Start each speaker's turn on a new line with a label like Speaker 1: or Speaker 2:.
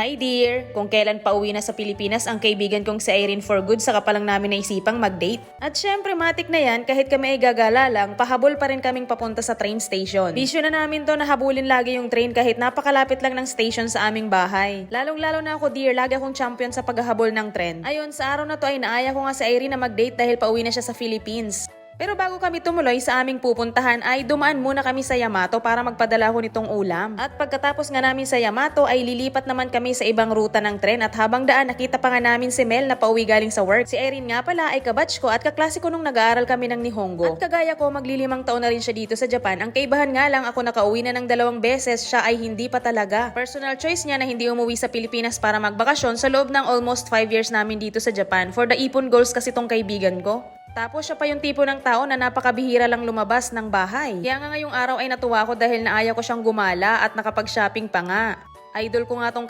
Speaker 1: Hi dear! Kung kailan pa uwi na sa Pilipinas ang kaibigan kong si Irene for good, saka pa lang namin naisipang mag-date. At syempre matik na yan, kahit kami ay gagala lang, pahabol pa rin kaming papunta sa train station. Bisyo na namin to na habulin lagi yung train kahit napakalapit lang ng station sa aming bahay. Lalong-lalo na ako dear, lagi akong champion sa paghahabol ng tren. Ayun, sa araw na to ay naaya ko nga si Irene na mag-date dahil pauwi na siya sa Philippines. Pero bago kami tumuloy sa aming pupuntahan ay dumaan muna kami sa Yamato para magpadala ko nitong ulam. At pagkatapos nga namin sa Yamato ay lilipat naman kami sa ibang ruta ng tren at habang daan nakita pa nga namin si Mel na pauwi galing sa work. Si Irene nga pala ay kabatch ko at kaklase ko nung nag-aaral kami ng Nihongo. At kagaya ko maglilimang taon na rin siya dito sa Japan. Ang kaibahan nga lang ako nakauwi na ng 2 beses, siya ay hindi pa talaga. Personal choice niya na hindi umuwi sa Pilipinas para magbakasyon sa loob ng almost 5 years namin dito sa Japan. For the ipon goals kasi tong kaibigan ko. Tapos siya pa yung tipo ng tao na napakabihira lang lumabas ng bahay. Kaya nga ngayong araw ay natuwa ako dahil naaya ko siyang gumala at nakapag-shopping pa nga. Idol ko nga tong